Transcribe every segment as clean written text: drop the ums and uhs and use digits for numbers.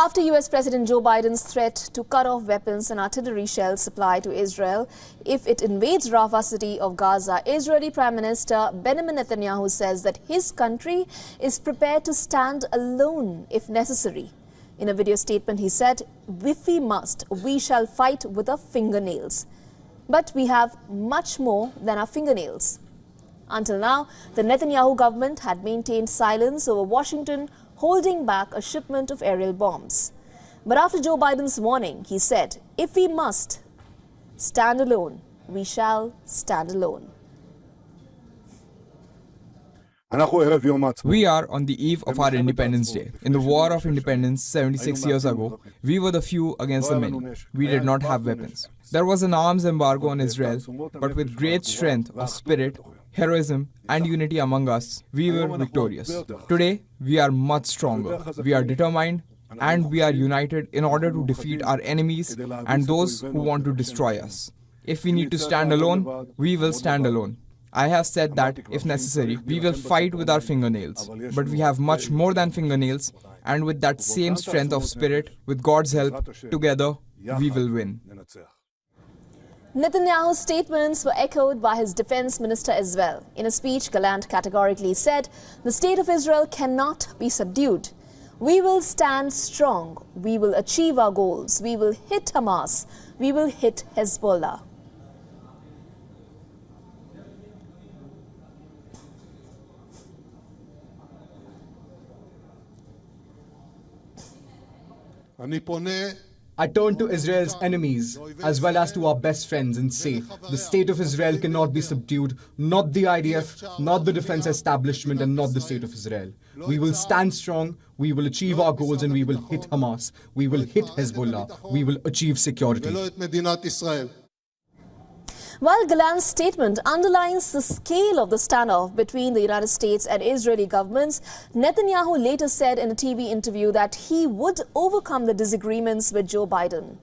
After US President Joe Biden's threat to cut off weapons and artillery shell supply to Israel if it invades Rafah city of Gaza, Israeli Prime Minister Benjamin Netanyahu says that his country is prepared to stand alone if necessary. In a video statement, he said, "If we must, we shall fight with our fingernails. But we have much more than our fingernails." Until now, the Netanyahu government had maintained silence over Washington holding back a shipment of aerial bombs. But after Joe Biden's warning, he said, "If we must stand alone, we shall stand alone." We are on the eve of our Independence Day. In the War of Independence 76 years ago, we were the few against the many. We did not have weapons. There was an arms embargo on Israel, but with great strength of spirit, heroism and unity among us, we were victorious. Today, we are much stronger. We are determined and we are united in order to defeat our enemies and those who want to destroy us. If we need to stand alone, we will stand alone. I have said that, if necessary, we will fight with our fingernails. But we have much more than fingernails, and with that same strength of spirit, with God's help, together, we will win. Netanyahu's statements were echoed by his defense minister as well. In a speech, Gallant categorically said, "The state of Israel cannot be subdued. We will stand strong. We will achieve our goals. We will hit Hamas. We will hit Hezbollah." I turn to Israel's enemies as well as to our best friends and say, the state of Israel cannot be subdued, not the IDF, not the defense establishment, and not the state of Israel. We will stand strong, we will achieve our goals, and we will hit Hamas, we will hit Hezbollah, we will achieve security. While Gallant's statement underlines the scale of the standoff between the United States and Israeli governments, Netanyahu later said in a TV interview that he would overcome the disagreements with Joe Biden.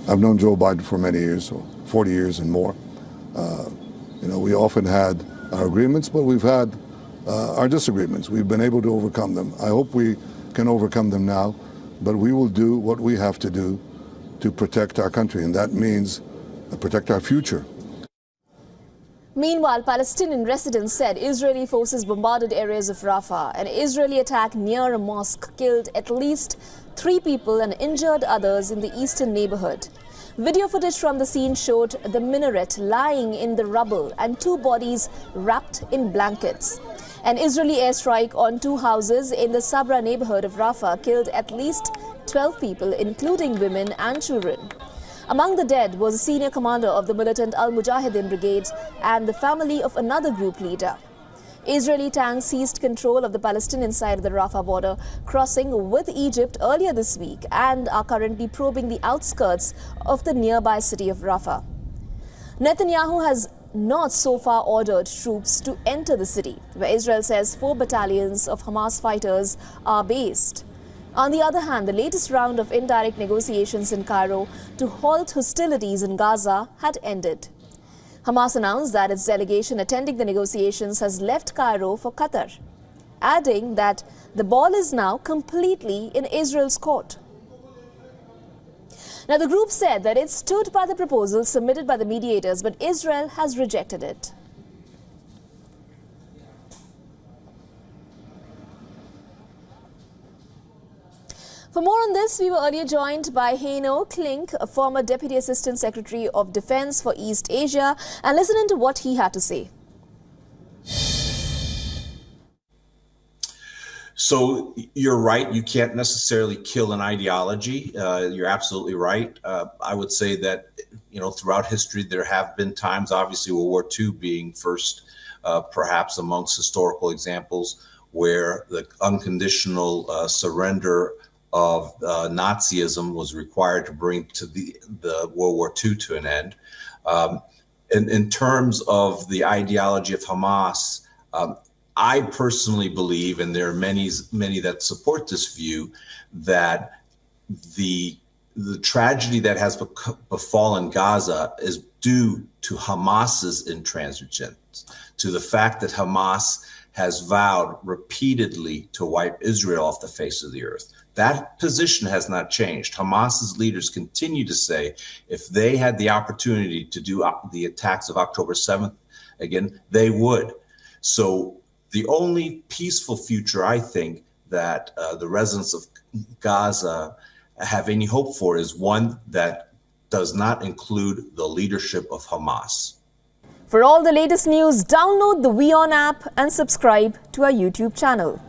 I've known Joe Biden for many years, so 40 years and more. We often had our agreements, but we've had our disagreements. We've been able to overcome them. I hope we can overcome them now, but we will do what we have to do to protect our country, and that means protect our future. Meanwhile, Palestinian residents said Israeli forces bombarded areas of Rafah. An Israeli attack near a mosque killed at least 3 people and injured others in the eastern neighborhood. Video footage from the scene showed the minaret lying in the rubble and 2 bodies wrapped in blankets. An Israeli airstrike on 2 houses in the Sabra neighborhood of Rafah killed at least 12 people, including women and children. Among the dead was a senior commander of the militant Al-Mujahideen brigades and the family of another group leader. Israeli tanks seized control of the Palestinian side of the Rafah border, crossing with Egypt earlier this week, and are currently probing the outskirts of the nearby city of Rafah. Netanyahu has not so far ordered troops to enter the city, where Israel says 4 battalions of Hamas fighters are based. On the other hand, the latest round of indirect negotiations in Cairo to halt hostilities in Gaza had ended. Hamas announced that its delegation attending the negotiations has left Cairo for Qatar, adding that the ball is now completely in Israel's court. Now, the group said that it stood by the proposal submitted by the mediators, but Israel has rejected it. For more on this, we were earlier joined by Heino Klink, a former Deputy Assistant Secretary of Defense for East Asia, and listen to what he had to say. So you're right, you can't necessarily kill an ideology. You're absolutely right. I would say that, throughout history, there have been times, obviously World War II being first, perhaps amongst historical examples, where the unconditional surrender of Nazism was required to bring to the World War II to an end. In terms of the ideology of Hamas, I personally believe, and there are many that support this view, that the tragedy that has befallen Gaza is due to Hamas's intransigence, to the fact that Hamas has vowed repeatedly to wipe Israel off the face of the earth. That position has not changed. Hamas's leaders continue to say if they had the opportunity to do the attacks of October 7th again, they would. So the only peaceful future, I think, that the residents of Gaza have any hope for is one that does not include the leadership of Hamas. For all the latest news, download the WION app and subscribe to our YouTube channel.